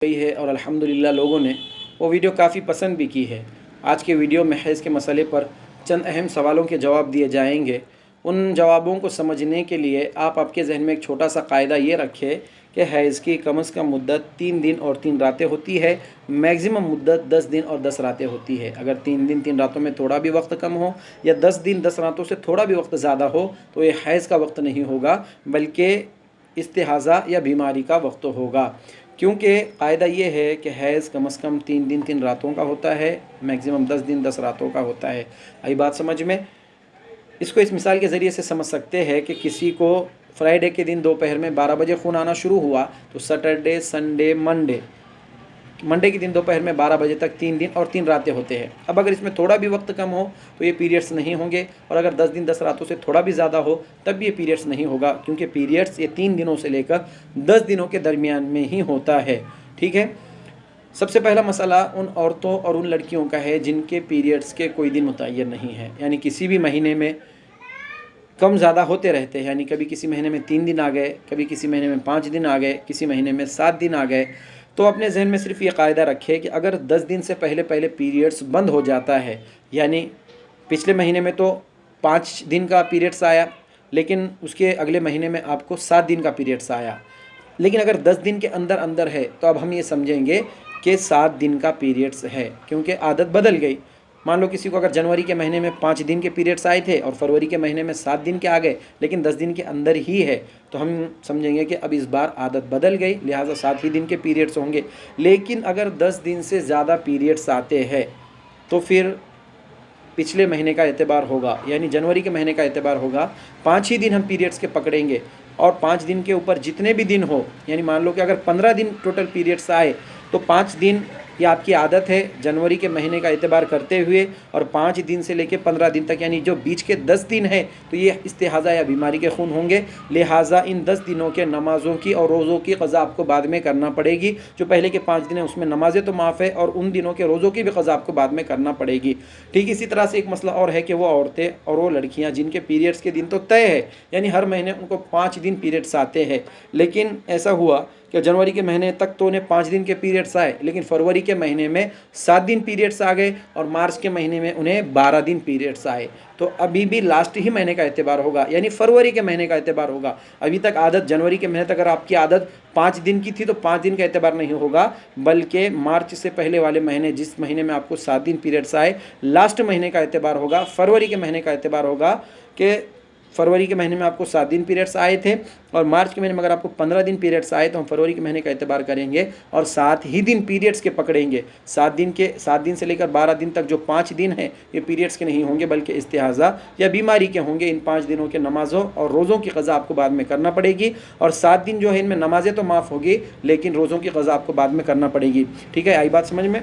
गई है और अल्हम्दुलिल्लाह लोगों ने वो वीडियो काफ़ी पसंद भी की है। आज के वीडियो में हैज़ के मसले पर चंद अहम सवालों के जवाब दिए जाएंगे। उन जवाबों को समझने के लिए आप आपके जहन में एक छोटा सा कायदा ये रखें कि हैज़ की कम से कम मुद्दत 3 दिन और 3 रातें होती है। मैक्सिमम मुद्दत 10 दिन और 10 रातें होती है। अगर 3 दिन 3 रातों में थोड़ा भी वक्त कम हो या 10 दिन 10 रातों से थोड़ा भी वक्त ज़्यादा हो तो ये हैज़ का वक्त नहीं होगा, बल्कि इस्तिहाज़ा या बीमारी का वक्त होगा। क्योंकि क़ायदा ये है कि हैज़ कम से कम 3 दिन 3 रातों का होता है, मैक्सिमम 10 दिन 10 रातों का होता है। आई बात समझ में? इसको इस मिसाल के ज़रिए से समझ सकते हैं कि किसी को फ्राइडे के दिन दोपहर में 12 बजे खून आना शुरू हुआ तो सैटरडे, संडे, मंडे के दिन दोपहर में 12 बजे तक 3 दिन और 3 रातें होते हैं। अब अगर इसमें थोड़ा भी वक्त कम हो तो ये पीरियड्स नहीं होंगे, और अगर 10 दिन 10 रातों से थोड़ा भी ज़्यादा हो तब भी ये पीरियड्स नहीं होगा, क्योंकि पीरियड्स ये 3 दिनों से लेकर 10 दिनों के दरमियान में ही होता है। ठीक है। सबसे पहला मसला उन औरतों और उन लड़कियों का है जिनके पीरियड्स के कोई दिन मुतय्यन नहीं है, यानी किसी भी महीने में कम ज़्यादा होते रहते हैं। यानी कभी किसी महीने में 3 दिन आ गए, कभी किसी महीने में 5 दिन आ गए, किसी महीने में 7 दिन आ गए। तो अपने जहन में सिर्फ ये कायदा रखे कि अगर 10 दिन से पहले पहले पीरियड्स बंद हो जाता है, यानी पिछले महीने में तो 5 दिन का पीरियड्स आया, लेकिन उसके अगले महीने में आपको 7 दिन का पीरियड्स आया, लेकिन अगर 10 दिन के अंदर अंदर है तो अब हम ये समझेंगे कि 7 दिन का पीरियड्स है, क्योंकि आदत बदल गई। मान लो किसी को अगर जनवरी के महीने में 5 दिन के पीरियड्स आए थे और फरवरी के महीने में 7 दिन के आ गए, लेकिन 10 दिन के अंदर ही है, तो हम समझेंगे कि अब इस बार आदत बदल गई, लिहाजा 7 ही दिन के पीरियड्स होंगे। लेकिन अगर 10 दिन से ज़्यादा पीरियड्स आते हैं तो फिर पिछले महीने का एतबार होगा, यानी जनवरी के महीने का एतबार होगा। 5 ही दिन हम पीरियड्स के पकड़ेंगे, और 5 दिन के ऊपर जितने भी दिन हो, यानी मान लो कि अगर 15 दिन टोटल पीरियड्स आए तो 5 दिन ये आपकी आदत है जनवरी के महीने का एतबार करते हुए, और 5 दिन से लेकर 15 दिन तक, यानी जो बीच के 10 दिन हैं तो ये इस्तिहाज़ा या बीमारी के खून होंगे। लिहाजा इन 10 दिनों के नमाज़ों की और रोज़ों की क़ज़ा आपको बाद में करना पड़ेगी। जो पहले के 5 दिन हैं उसमें नमाज़ें तो माफ़ है, और उन दिनों के रोज़ों की भी क़ज़ा आपको बाद में करना पड़ेगी। ठीक इसी तरह से एक मसला और है कि वो औरतें और वो लड़कियाँ जिनके पीरियड्स के दिन तो तय है, यानी हर महीने उनको 5 दिन पीरियड्स आते हैं, लेकिन ऐसा हुआ कि जनवरी के महीने तक तो उन्हें 5 दिन के पीरियड्स आए, लेकिन फरवरी के महीने में 7 दिन पीरियड्स आ गए, और मार्च के महीने में उन्हें 12 दिन पीरियड्स आए। तो अभी भी लास्ट ही महीने का एतबार होगा, यानी फरवरी के महीने का एतबार होगा। अभी तक आदत जनवरी के महीने तक अगर आपकी आदत 5 दिन की थी तो 5 दिन का एतबार नहीं होगा, बल्कि मार्च से पहले वाले महीने, जिस महीने में आपको 7 दिन पीरियड्स आए, लास्ट महीने का एतबार होगा, फरवरी के महीने का एतबार होगा। कि फरवरी के महीने में आपको 7 दिन पीरियड्स आए थे, और मार्च के महीने में अगर आपको 15 दिन पीरियड्स आए तो हम फरवरी के महीने का एतबार करेंगे और 7 ही दिन पीरियड्स के पकड़ेंगे। 7 दिन से लेकर 12 दिन तक जो 5 दिन हैं ये पीरियड्स के नहीं होंगे, बल्कि इस्तिहाज़ा या बीमारी के होंगे। इन 5 दिनों के नमाज़ों और रोज़ों की क़ज़ा आपको बाद में करना पड़ेगी, और 7 दिन जो है इनमें नमाज़ें तो माफ़ होगी, लेकिन रोज़ों की क़ज़ा आपको बाद में करना पड़ेगी। ठीक है, आई बात समझ में?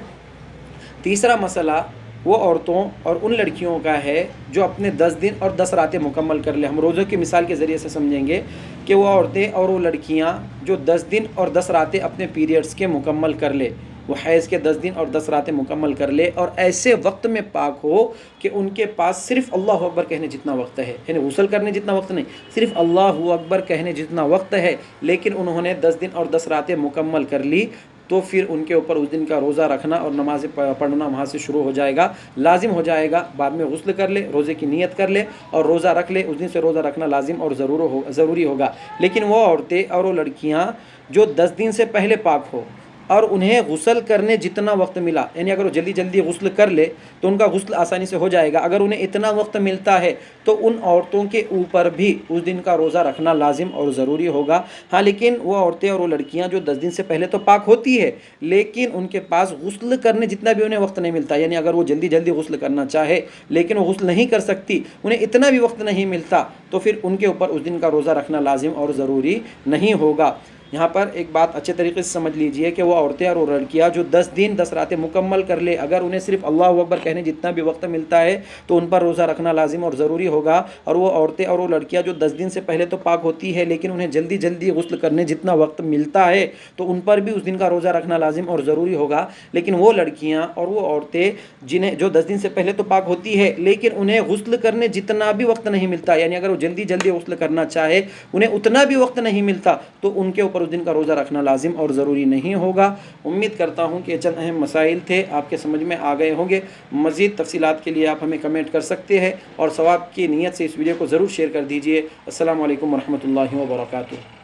तीसरा मसला वो औरतों और उन लड़कियों का है जो अपने 10 दिन और 10 रातें मुकम्मल कर ले। हम रोज़ों की मिसाल के ज़रिए से समझेंगे कि वो औरतें और वो लड़कियां जो 10 दिन और 10 रातें अपने पीरियड्स के मुकम्मल कर ले, वो हैज़ के 10 दिन और 10 रातें मुकम्मल कर ले, और ऐसे वक्त में पाक हो कि उनके पास सिर्फ अल्लाह अकबर कहने जितना वक्त है, यानी गुस्ल करने जितना वक्त नहीं, सिर्फ अल्लाह अकबर कहने जितना वक्त है, लेकिन उन्होंने 10 दिन और 10 रातें मुकम्मल कर ली, तो फिर उनके ऊपर उस दिन का रोज़ा रखना और नमाज़ पढ़ना वहाँ से शुरू हो जाएगा, लाजिम हो जाएगा। बाद में गुस्ल कर ले, रोज़े की नीयत कर ले और रोज़ा रख ले, उस दिन से रोज़ा रखना लाजिम और ज़रूरी होगा। लेकिन वो औरतें और वो लड़कियाँ जो 10 दिन से पहले पाक हो और उन्हें गुस्ल करने जितना वक्त मिला, यानी अगर वो जल्दी जल्दी गुस्ल कर ले तो उनका गुस्ल आसानी से हो जाएगा। अगर उन्हें इतना वक्त मिलता है तो उन औरतों के ऊपर भी उस दिन का रोज़ा रखना लाजिम और ज़रूरी होगा। हाँ, लेकिन वो औरतें और वो लड़कियां जो 10 दिन से पहले तो पाक होती है, लेकिन उनके पास गुस्ल करने जितना भी उन्हें वक्त नहीं मिलता, यानी अगर वो जल्दी जल्दी गुस्ल करना चाहे लेकिन वो गुस्ल नहीं कर सकती, उन्हें इतना भी वक्त नहीं मिलता, तो फिर उनके ऊपर उस दिन का रोज़ा रखना लाजिम और ज़रूरी नहीं होगा। यहाँ पर एक बात अच्छे तरीके से समझ लीजिए कि वो औरतें और वो लड़कियाँ जो 10 दिन 10 रातें मुकम्मल कर ले, अगर उन्हें सिर्फ अल्लाह अकबर कहने जितना भी वक्त मिलता है तो उन पर रोज़ा रखना लाजिम और ज़रूरी होगा। और वो औरतें और वो लड़कियाँ जो 10 दिन से पहले तो पाक होती है, लेकिन उन्हें जल्दी जल्दी गुस्ल करने जितना वक्त मिलता है तो उन पर भी उस दिन का रोज़ा रखना लाजिम और ज़रूरी होगा। लेकिन वो लड़कियाँ और वो औरतें जिन्हें जो 10 दिन से पहले तो पाक होती है, लेकिन उन्हें गुस्ल करने जितना भी वक्त नहीं मिलता, यानी अगर वो जल्दी जल्दी गुस्ल करना चाहे उन्हें उतना भी वक्त नहीं मिलता, तो उनके ऊपर पर उस दिन का रोज़ा रखना लाजिम और ज़रूरी नहीं होगा। उम्मीद करता हूँ कि चंद अहम मसाइल थे, आपके समझ में आ गए होंगे। मज़ीद तफ़सीलात के लिए आप हमें कमेंट कर सकते हैं और सवाब की नीयत से इस वीडियो को ज़रूर शेयर कर दीजिए। अस्सलामु अलैकुम वरहमतुल्लाहि वबरकातुहू।